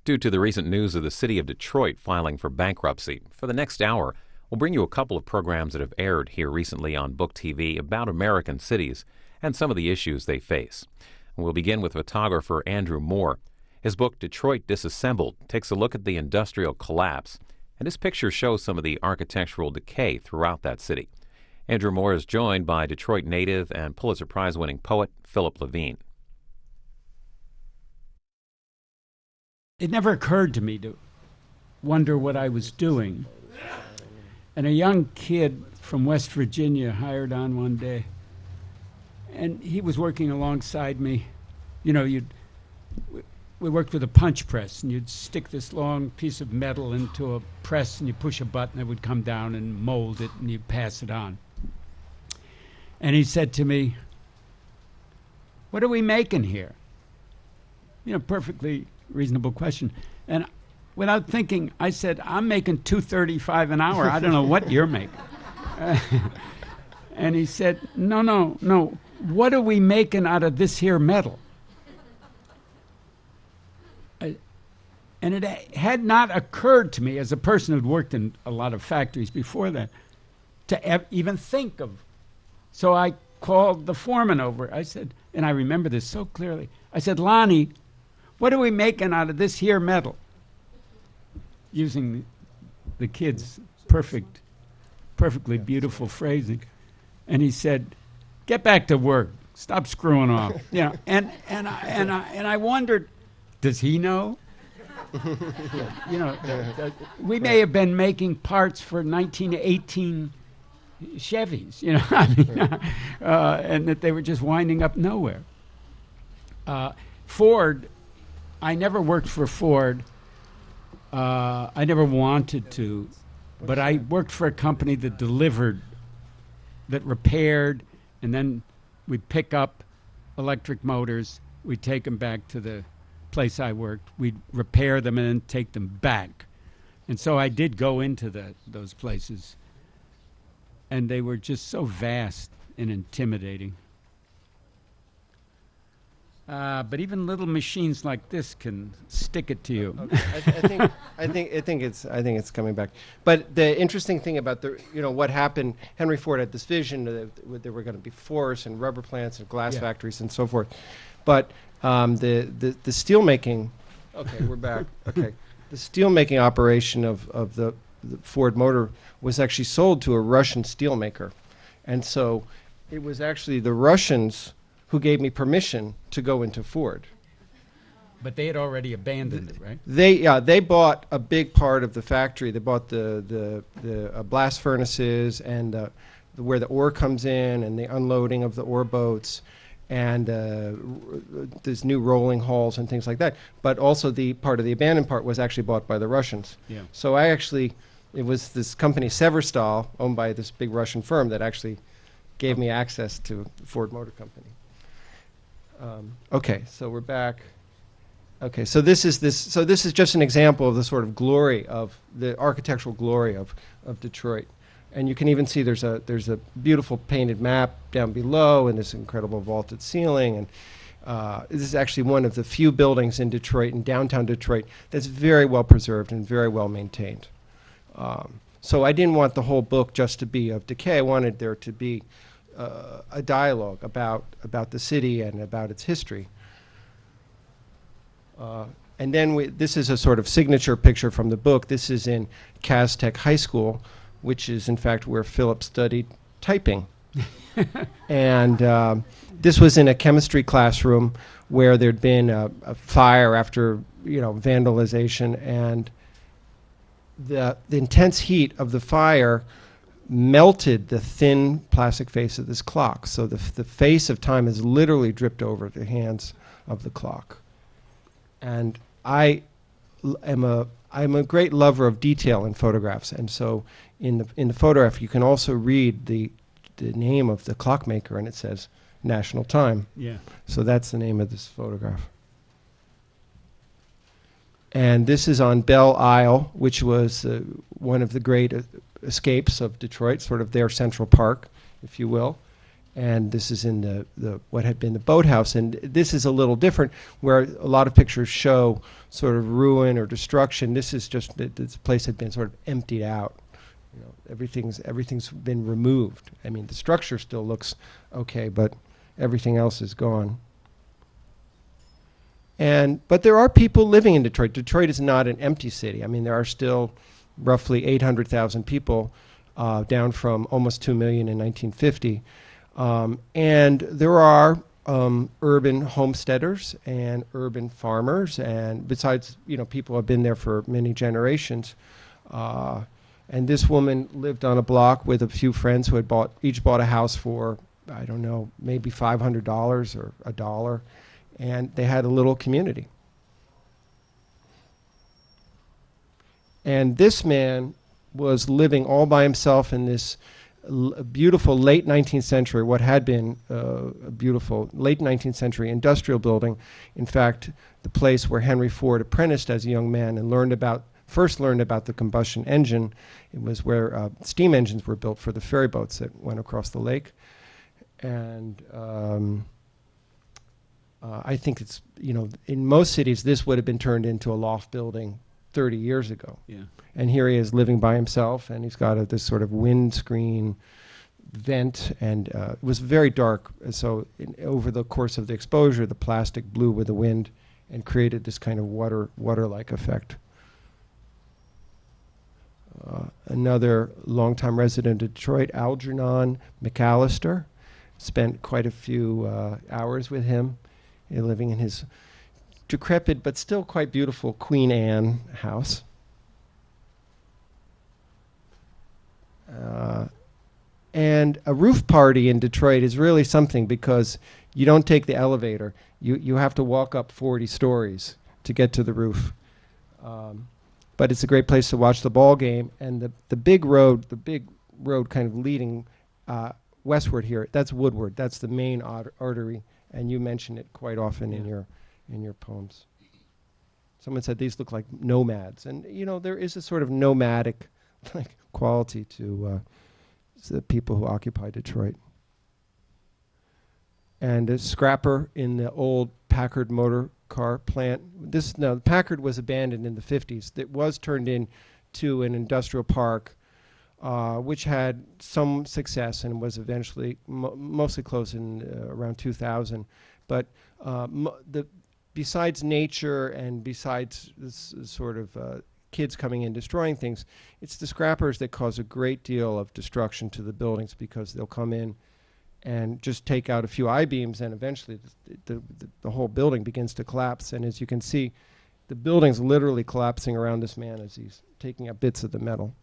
Due to the recent news of the city of Detroit filing for bankruptcy, for the next hour, we'll bring you a couple of programs that have aired here recently on Book TV about American cities and some of the issues they face. We'll begin with photographer Andrew Moore. His book, Detroit Disassembled, takes a look at the industrial collapse, and his pictures show some of the architectural decay throughout that city. Andrew Moore is joined by Detroit native and Pulitzer Prize-winning poet Philip Levine. It never occurred to me to wonder what I was doing. And a young kid from West Virginia hired on one day, and he was working alongside me. You know, we worked with a punch press, and you'd stick this long piece of metal into a press, and you push a button, it would come down and mold it, and you'd pass it on. And he said to me, "What are we making here?" You know, perfectly reasonable question. And without thinking, I said, "I'm making $2.35 an hour. I don't know what you're making." And he said, no. What are we making out of this here metal?" And it had not occurred to me, as a person who'd worked in a lot of factories before that, to even think of. So I called the foreman over. I said, and I remember this so clearly, I said, "Lonnie, what are we making out of this here metal?" Using the kid's perfectly beautiful phrasing. And he said, "Get back to work. Stop screwing off." You know, and I wondered, does he know? You know, we may have been making parts for 1918 Chevys, you know, I mean, and that they were just winding up nowhere. Ford, I never worked for Ford. I never wanted to, but I worked for a company that delivered, that repaired, and then we'd pick up electric motors, we'd take them back to the place I worked, we'd repair them and then take them back. And so I did go into those places, and they were just so vast and intimidating. But even little machines like this can stick it to you. Okay. I think it's coming back. But the interesting thing about what happened, Henry Ford had this vision that there were going to be forests and rubber plants and glass factories and so forth. But the steel making, okay, we're back. Okay, the steel making operation of the Ford motor was actually sold to a Russian steel maker, and so it was actually the Russians who gave me permission to go into Ford. But they had already abandoned it, right? They bought a big part of the factory. They bought the blast furnaces and where the ore comes in and the unloading of the ore boats and there's new rolling halls and things like that. But also the part of the abandoned part was actually bought by the Russians. Yeah. So it was this company Severstal, owned by this big Russian firm, that actually gave me access to the Ford Motor Company. Okay, so we're back. Okay, so this is just an example of the sort of glory of the architectural glory of Detroit, and you can even see there's a beautiful painted map down below, and this incredible vaulted ceiling, and this is actually one of the few buildings in Detroit, in downtown Detroit, that's very well preserved and very well maintained. So I didn't want the whole book just to be of decay. I wanted there to be a dialogue about the city and about its history. And then this is a sort of signature picture from the book. This is in Castech High School, which is in fact where Philip studied typing. And this was in a chemistry classroom where there'd been a fire after vandalization, and the intense heat of the fire melted the thin plastic face of this clock. So the face of time has literally dripped over the hands of the clock. And I'm a great lover of detail in photographs, and so in the photograph you can also read the name of the clockmaker, and it says National Time. Yeah. So that's the name of this photograph. And this is on Belle Isle, which was one of the great escapes of Detroit, sort of their Central Park, if you will. And this is in the what had been the boathouse. And this is a little different, where a lot of pictures show sort of ruin or destruction. This is just that this place had been sort of emptied out. You know, everything's been removed. I mean, the structure still looks okay, but everything else is gone. But there are people living in Detroit. Detroit is not an empty city. I mean, there are still roughly 800,000 people, down from almost 2 million in 1950. And there are urban homesteaders and urban farmers, and besides, you know, people have been there for many generations. And this woman lived on a block with a few friends who had each bought a house for, I don't know, maybe $500 or $1, and they had a little community. And this man was living all by himself in this beautiful late 19th century, what had been a beautiful late 19th century industrial building. In fact, the place where Henry Ford apprenticed as a young man and first learned about the combustion engine. It was where steam engines were built for the ferry boats that went across the lake. And I think it's, you know, in most cities, this would have been turned into a loft building 30 years ago. Yeah. And here he is living by himself, and he's got this sort of windscreen vent, and it was very dark. So over the course of the exposure, the plastic blew with the wind and created this kind of water-like effect. Another longtime resident of Detroit, Algernon McAllister, spent quite a few hours with him, living in his decrepit but still quite beautiful Queen Anne house. And a roof party in Detroit is really something, because you don't take the elevator. You have to walk up 40 stories to get to the roof. But it's a great place to watch the ball game. And the big road kind of leading westward here, that's Woodward. That's the main artery, and you mention it quite often in your poems. Someone said these look like nomads, and you know, there is a sort of nomadic like quality to the people who occupy Detroit. And a scrapper in the old Packard motor car plant. Packard was abandoned in the 50s. It was turned into an industrial park, which had some success and was eventually mostly closed in around 2000. But besides nature and besides this sort of kids coming in destroying things, it's the scrappers that cause a great deal of destruction to the buildings, because they'll come in and just take out a few I-beams, and eventually the whole building begins to collapse. And as you can see, the building's literally collapsing around this man as he's taking out bits of the metal.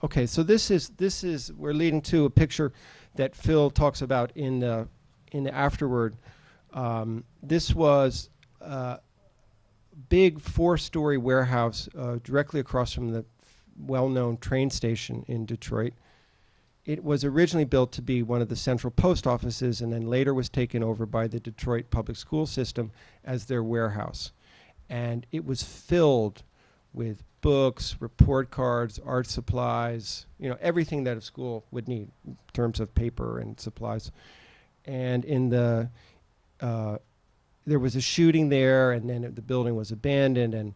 Okay, so this is we're leading to a picture that Phil talks about in the afterword. This was big 4-story warehouse directly across from the well-known train station in Detroit. It was originally built to be one of the central post offices, and then later was taken over by the Detroit public school system as their warehouse. And it was filled with books, report cards, art supplies, you know, everything that a school would need in terms of paper and supplies. And in there was a shooting there, and then the building was abandoned, and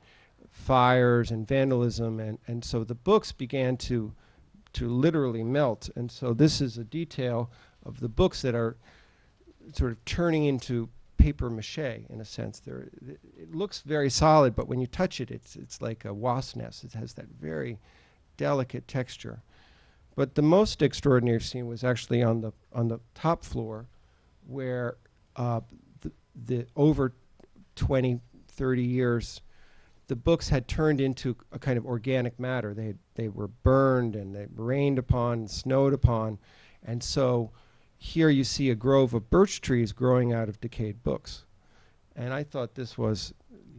fires and vandalism, and so the books began to literally melt. And so this is a detail of the books that are sort of turning into paper mache in a sense. It looks very solid, but when you touch it, it's like a wasp nest. It has that very delicate texture. But the most extraordinary scene was actually on the top floor, where the over 20, 30 years, the books had turned into a kind of organic matter. They were burned, and they rained upon, snowed upon. And so here you see a grove of birch trees growing out of decayed books. And I thought this was,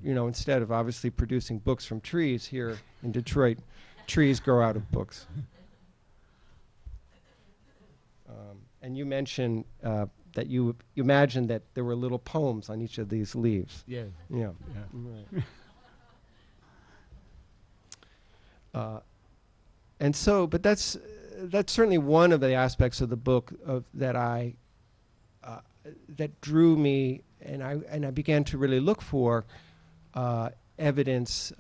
you know, instead of obviously producing books from trees here in Detroit, trees grow out of books. And you mentioned that you imagined that there were little poems on each of these leaves. Yeah. Yeah. Yeah. Right. And so, but that's that's certainly one of the aspects of the book that drew me, and I began to really look for evidence